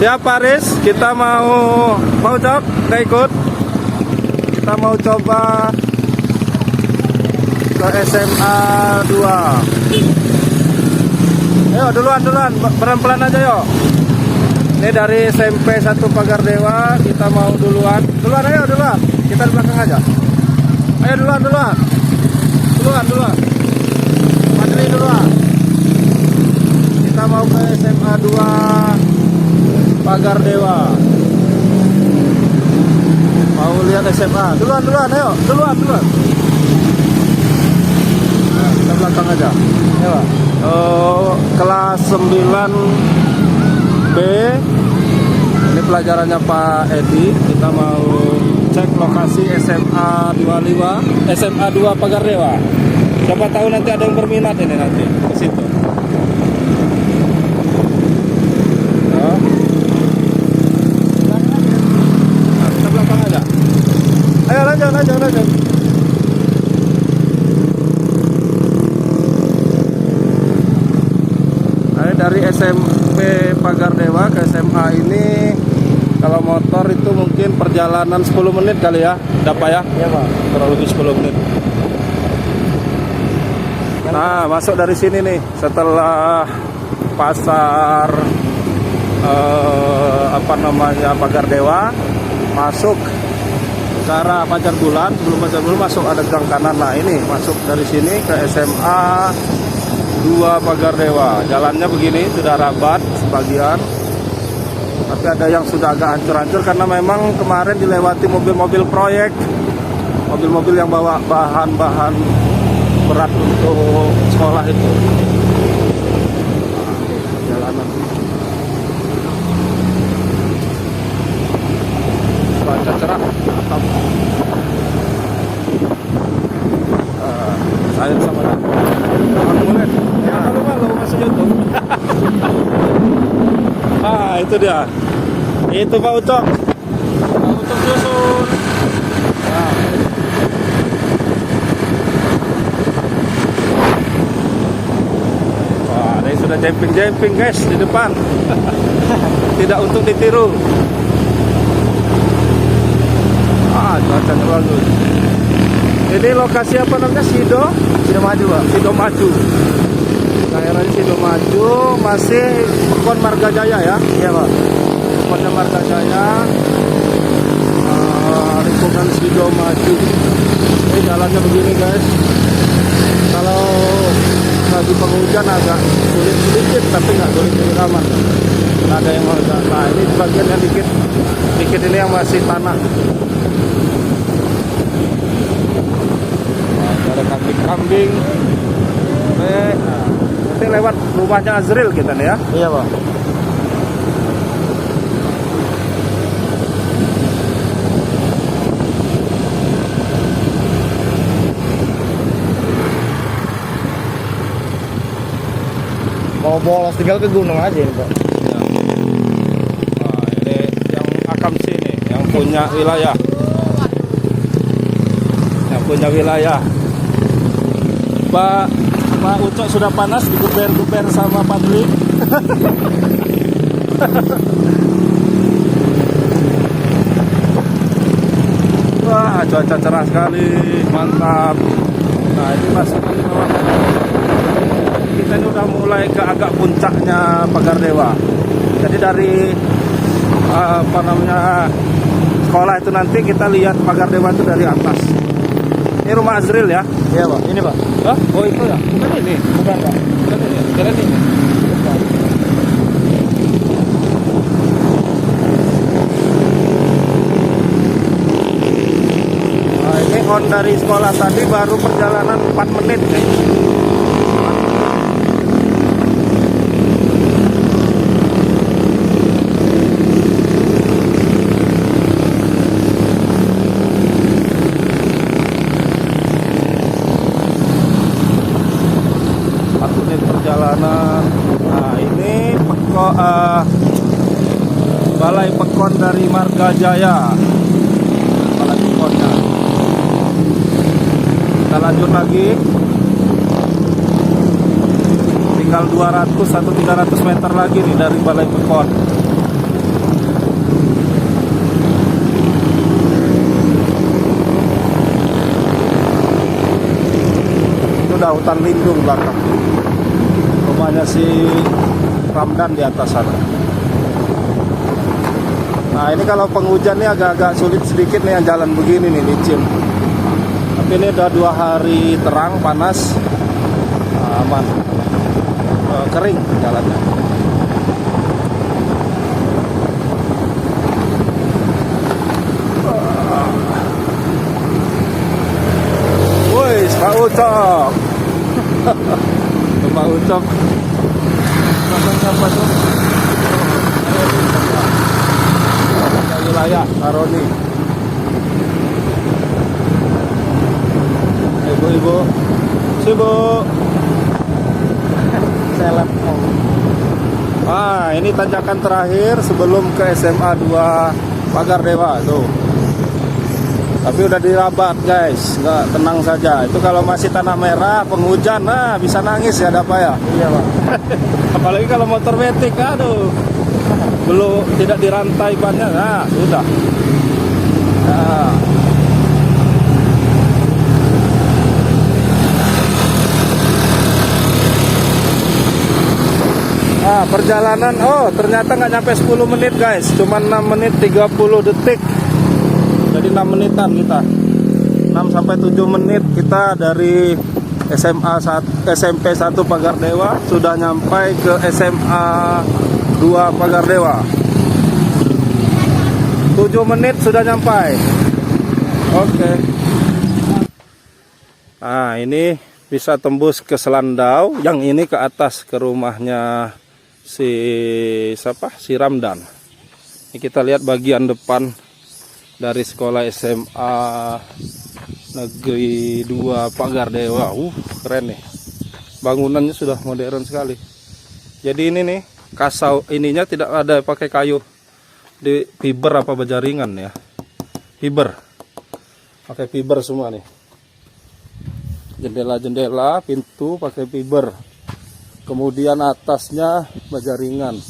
Siap Paris, kita mau Cok, nggak ikut? Kita mau coba ke SMA 2. Ayo duluan, pelan-pelan aja yuk. Ini dari SMP 1 Pagar Dewa, kita mau duluan. Ayo duluan. Kita di belakang aja. Ayo duluan. Padri duluan. Kita mau ke SMA 2 Pagar Dewa. Mau lihat SMA. Duluan, ayo. Duluan. Nah, kita belakang aja. Ayo. Kelas 9B. Ini pelajarannya Pak Edi. Kita mau cek lokasi SMA 2 Pagar Dewa. Siapa tahu nanti ada yang berminat ini nanti ke situ. Ayo lanjut. Nah, dari SMP Pagar Dewa ke SMA ini kalau motor itu mungkin perjalanan 10 menit kali ya, dapat ya? Iya Pak. Kurang lebih 10 menit. Nah, masuk dari sini nih, setelah pasar Pagar Dewa, masuk ke arah Pacar Bulan. Sebelum Pacar Bulan masuk ada gang kanan. Nah ini masuk dari sini ke SMA 2 Pagar Dewa. Jalannya begini, sudah rabat sebagian, tapi ada yang sudah agak hancur-hancur karena memang kemarin dilewati mobil-mobil proyek, mobil-mobil yang bawa bahan-bahan berat untuk sekolah itu. Jalanan cuaca cerah, atap. Saya sama boleh. Ya, malu masuk YouTube. Itu dia. Itu Pak Ucok. Pak Ucok susun. Nah. Wah, ini sudah jumping guys di depan. Tidak untuk ditiru. Cuacanya bagus. Ini lokasi apa namanya? Sido Maju Pak. Sido Maju. Daerah Sido Maju, masih Pekon Marga Jaya ya? Iya Pak. Pekonnya Marga Jaya, lingkungan Sido Maju. Ini jalannya begini guys. Kalau lagi penghujan agak sulit sedikit, tapi nggak sulit aman. Nggak ada yang mau. Nah ini bagian yang dikit ini yang masih tanah. Ada kambing. Nanti lewat rumahnya Azril kita nih ya. Iya Pak. Mau bolos tinggal ke gunung aja ini Pak. Ya. Nah, ini yang Akam sini, yang punya wilayah. Pak Ucok sudah panas diguber-guber sama Padli. Wah, cuaca cerah sekali, mantap. Nah, ini masuk ke bawah. Kita ini udah mulai ke agak puncaknya Pagar Dewa. Jadi dari sekolah itu nanti kita lihat Pagar Dewa itu dari atas. Ini rumah Azril ya? Iya Pak. Ini Pak. Hah? Oh itu ya? Bukan ini? Bukan Pak. Bukan ini? Keren ini? Bukan. Nah, ini on dari sekolah tadi baru perjalanan 4 menit nih. Perjalanan. Nah ini Balai Pekon dari Marga Jaya. Balai Pekonnya. Kita lanjut lagi. Tinggal 200 atau 300 meter lagi nih dari Balai Pekon. hutan lindung belakang. Rumahnya si Ramdan di atas sana. Nah ini kalau penghujan nih agak-agak sulit sedikit nih yang jalan begini nih, licin. Tapi ini udah 2 hari terang, panas, aman, kering jalannya. Woi, Pak Ucok. Pak Ucok. Siapa tuh? Wilayah Karoni. Ibu-ibu, sibuk. Seleb. Ah, ini tanjakan terakhir sebelum ke SMA 2 Pagar Dewa tuh. Tapi udah dirabat guys, nggak, tenang saja. Itu kalau masih tanah merah, penghujan, nah bisa nangis ya, ada apa ya? Iya Pak. Apalagi kalau motor metik, aduh, belum tidak dirantai bannya, nah sudah. Nah. Ah, perjalanan, oh ternyata nggak nyampe 10 menit guys, cuma 6 menit 30 detik. Jadi 6 menitan kita, 6 sampai 7 menit kita dari SMP 1 Pagar Dewa sudah nyampai ke SMA 2 Pagar Dewa. 7 menit sudah nyampai. Oke. Nah ini bisa tembus ke Selandau, yang ini ke atas ke rumahnya si siapa? Si Ramdan. Ini kita lihat bagian depan dari sekolah SMA Negeri 2 Pagar Dewa. Keren nih. Bangunannya sudah modern sekali. Jadi ini nih, kasau ininya tidak ada pakai kayu. Di fiber apa bajaringan ya? Fiber. Pakai fiber semua nih. Jendela-jendela, pintu pakai fiber. Kemudian atasnya bajaringan.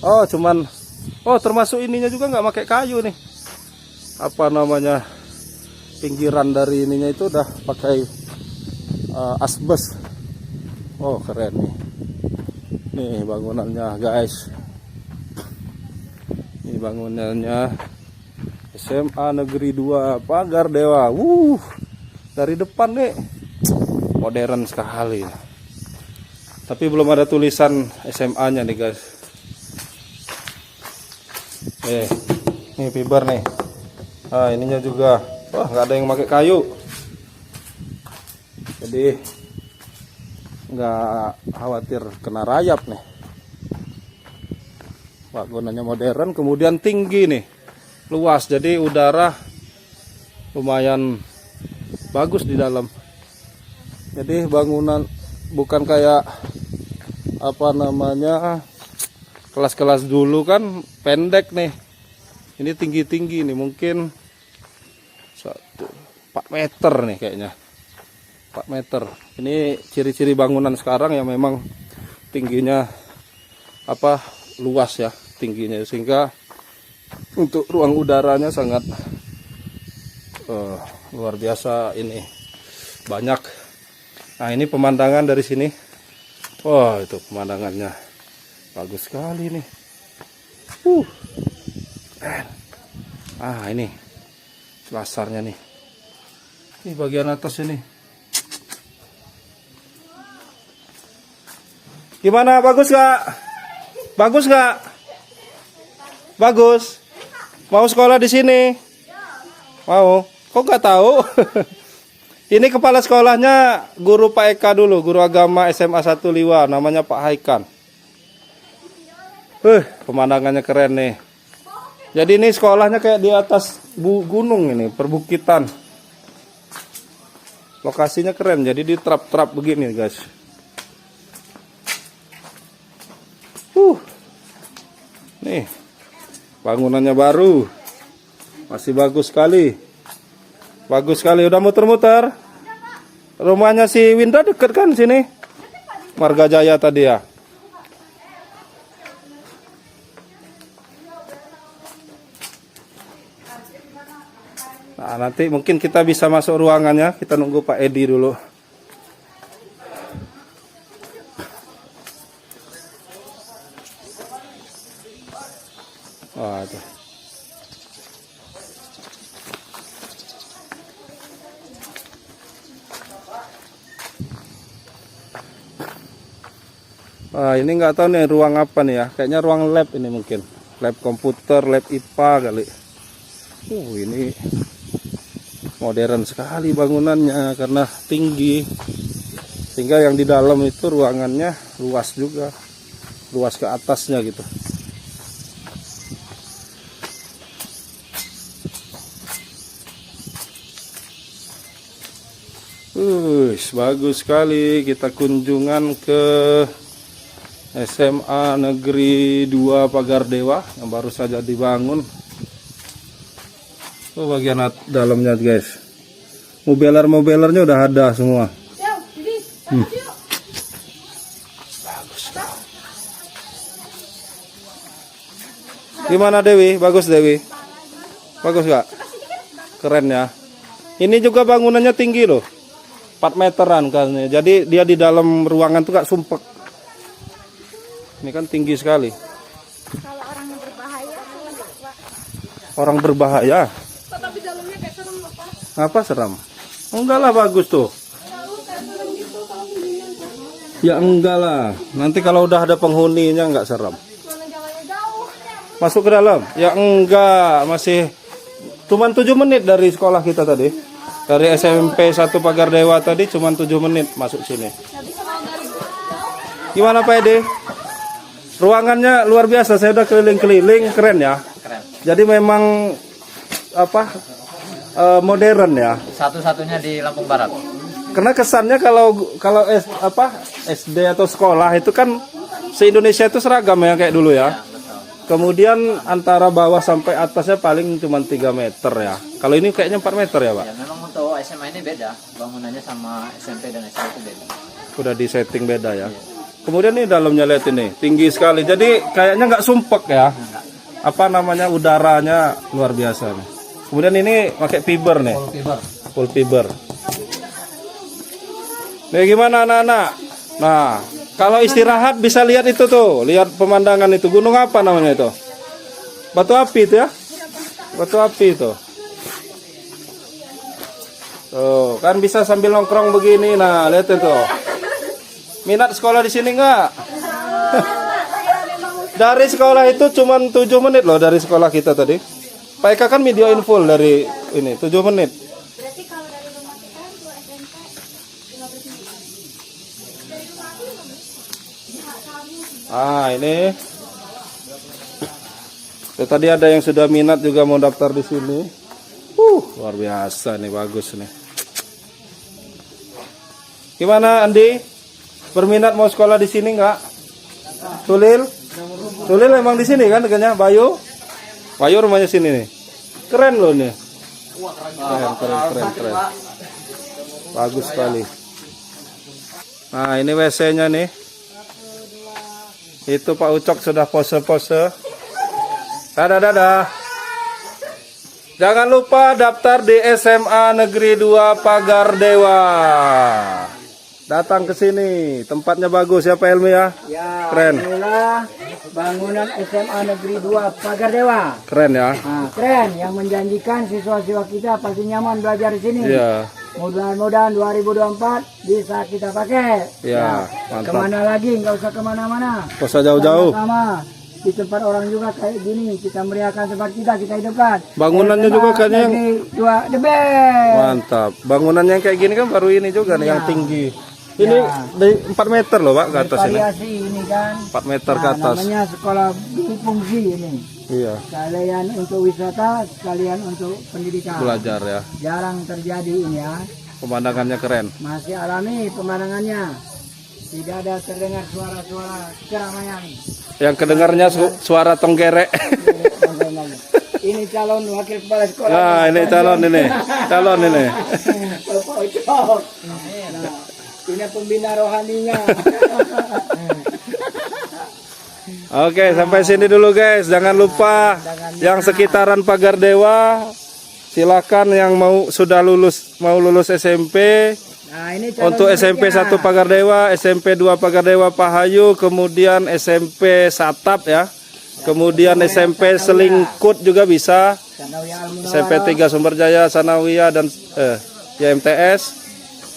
Oh, termasuk ininya juga nggak pakai kayu nih. Apa namanya, pinggiran dari ininya itu udah pakai asbes. Oh keren nih bangunannya guys. Ini bangunannya SMA Negeri 2 Pagar Dewa. Dari depan nih modern sekali, tapi belum ada tulisan SMA nya nih guys. Ini fiber nih. Nah ininya juga, wah nggak ada yang pakai kayu, jadi nggak khawatir kena rayap nih. Bangunannya modern, kemudian tinggi nih, luas, jadi udara lumayan bagus di dalam. Jadi bangunan bukan kayak apa namanya kelas-kelas dulu kan pendek nih. Ini tinggi-tinggi nih, mungkin 4 meter nih kayaknya. 4 meter. Ini ciri-ciri bangunan sekarang yang memang tingginya apa luas ya tingginya, sehingga untuk ruang udaranya sangat luar biasa ini. Banyak. Nah, ini pemandangan dari sini. Wah, itu pemandangannya bagus sekali nih. Ini selasarnya nih. Ini bagian atas ini. Gimana, bagus gak? Bagus gak? Bagus. Mau sekolah di sini? Mau? Kok nggak tahu? Ini kepala sekolahnya guru Pak Eka dulu, guru agama SMA 1 Liwa, namanya Pak Haikan. Pemandangannya keren nih. Jadi ini sekolahnya kayak di atas gunung ini, perbukitan. Lokasinya keren, jadi di trap-trap begini guys. Nih, bangunannya baru, masih bagus sekali. Bagus sekali, udah muter-muter. Rumahnya si Winda deket kan sini, Marga Jaya tadi ya. Nah, nanti mungkin kita bisa masuk ruangannya. Kita nunggu Pak Edi dulu. Wah, tuh. Wah, ini nggak tahu nih ruang apa nih ya. Kayaknya ruang lab ini mungkin. Lab komputer, lab IPA kali. Ini modern sekali bangunannya karena tinggi. Sehingga yang di dalam itu ruangannya luas juga. Luas ke atasnya gitu. Bagus sekali. Kita kunjungan ke SMA Negeri 2 Pagar Dewa yang baru saja dibangun. Bagian dalamnya guys. Mobeler-mobelernya udah ada semua. Bagus. Gimana Dewi? Bagus Dewi? Bagus gak? Keren ya. Ini juga bangunannya tinggi loh. 4 meteran kan. Jadi dia di dalam ruangan tuh gak sumpek. Ini kan tinggi sekali. Kalau orang yang berbahaya, orang berbahaya. tapi dalamnya kayak serem apa? Apa seram? Enggak lah, bagus tuh. Ya enggak lah. Nanti kalau udah ada penghuninya enggak seram. Mana jalannya jauh? Masuk ke dalam? Ya enggak, masih cuman 7 menit dari sekolah kita tadi. Dari SMP 1 Pagar Dewa tadi cuman 7 menit masuk sini. Gimana Pak Edi? Ruangannya luar biasa, saya udah keliling-keliling, keren ya. Keren. Jadi memang apa modern ya. Satu-satunya di Lampung Barat. Karena kesannya kalau SD atau sekolah itu kan se-Indonesia itu seragam ya kayak dulu ya. Kemudian antara bawah sampai atasnya paling cuma 3 meter ya. Kalau ini kayaknya 4 meter ya Pak. Ya memang untuk SMA ini beda, bangunannya sama SMP dan SMA itu beda. Udah di setting beda ya. Kemudian nih dalamnya lihat ini tinggi sekali. Jadi kayaknya nggak sumpek ya. Apa namanya udaranya luar biasa nih. Kemudian ini pakai fiber nih. Full fiber. Nih gimana anak-anak? Nah, kalau istirahat bisa lihat itu tuh, lihat pemandangan itu. Gunung apa namanya itu? Batu api itu ya? Batu api itu. Tuh, kan bisa sambil nongkrong begini. Nah, lihat itu. Minat sekolah di sini enggak? Dari sekolah itu cuma 7 menit loh dari sekolah kita tadi. Pak Eka kan videoin full dari ini 7 menit. Berarti kalau dari rumah kita 2 SMP 15 menit. Ini. Tadi ada yang sudah minat juga mau daftar di sini. Luar biasa nih, bagus nih. Gimana Andi? Berminat mau sekolah di sini enggak? Tulil? Tulil emang di sini kan dekatnya Bayu? Bayu rumahnya sini nih. Keren loh nih. Keren. Bagus sekali. Nah, ini WC-nya nih. Itu Pak Ucok sudah pose-pose. Dadah. Jangan lupa daftar di SMA Negeri 2 Pagar Dewa. Datang ke sini, tempatnya bagus ya Pak Helmi ya. Ya, Keren. inilah bangunan SMA Negeri 2 Pagar Dewa. Keren ya. Nah, keren, yang menjanjikan siswa-siswa kita pasti nyaman belajar di sini. Iya. Mudah-mudahan 2024 bisa kita pakai. Iya, mantap. Kemana lagi? Nggak usah kemana-mana. Nggak usah jauh-jauh. Sama di tempat orang juga kayak gini, kita meriahkan tempat kita hidupkan. Bangunannya juga kayaknya yang Negeri 2 the best. mantap. Bangunan yang kayak gini kan baru ini juga nih yang tinggi. Ini dari 4 meter loh Pak ke atas ini. Variasi ini kan. 4 meter ke atas. Namanya sekolah fungsi ini. Iya, Sekalian untuk wisata, sekalian untuk pendidikan. belajar ya. Jarang terjadi ini ya. Pemandangannya keren. Masih alami pemandangannya. Tidak ada terdengar suara-suara keramaian. Yang kedengarnya suara tonggerek. Ini calon wakil kepala sekolah. Nah, ini calon ini. Bapak Ucok. Nah, ini pembina rohaninya. Oke, sampai sini dulu guys. Jangan lupa yang sekitaran Pagar Dewa, silakan yang sudah lulus SMP. Nah, ini calon Untuk SMP 1 Pagar Dewa, SMP 2 Pagar Dewa Pahayu, kemudian SMP Satap ya. Kemudian SMP Selingkut juga bisa. Sanawiyah Al-Munawwarah. SMP 3 Sumberjaya, Sanawiyah dan ya MTS.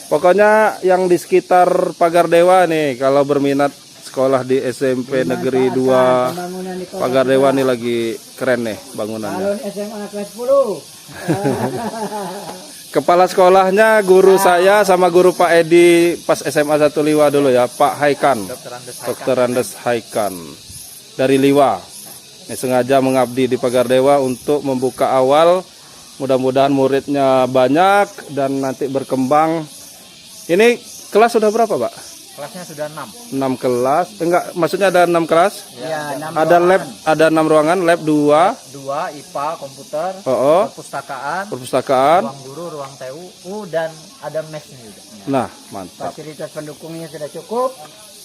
Pokoknya yang di sekitar Pagar Dewa nih kalau berminat sekolah di SMP Negeri 2 Pembangunan di kota Pagar Dewa nih lagi keren nih bangunannya. Alun SMA kelas 10. Kepala sekolahnya guru saya sama guru Pak Edi pas SMA 1 Liwa dulu ya, Pak Haikan. Dr. Andes Haikan dari Liwa. Ini sengaja mengabdi di Pagar Dewa untuk membuka awal. Mudah-mudahan muridnya banyak dan nanti berkembang. Ini kelas sudah berapa, Pak? Kelasnya sudah 6. 6 kelas. Enggak, maksudnya ada 6 kelas? Ya, 6 Ada lab, ada 6 ruangan, lab 2. 2 IPA, komputer, Oh, perpustakaan. ruang guru, ruang TU, dan ada mesnya juga. Nah, mantap. Fasilitas pendukungnya sudah cukup.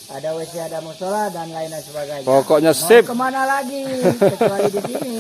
Ada WC, ada musola dan lain sebagainya. Pokoknya Mau sip. kemana lagi kecuali di sini?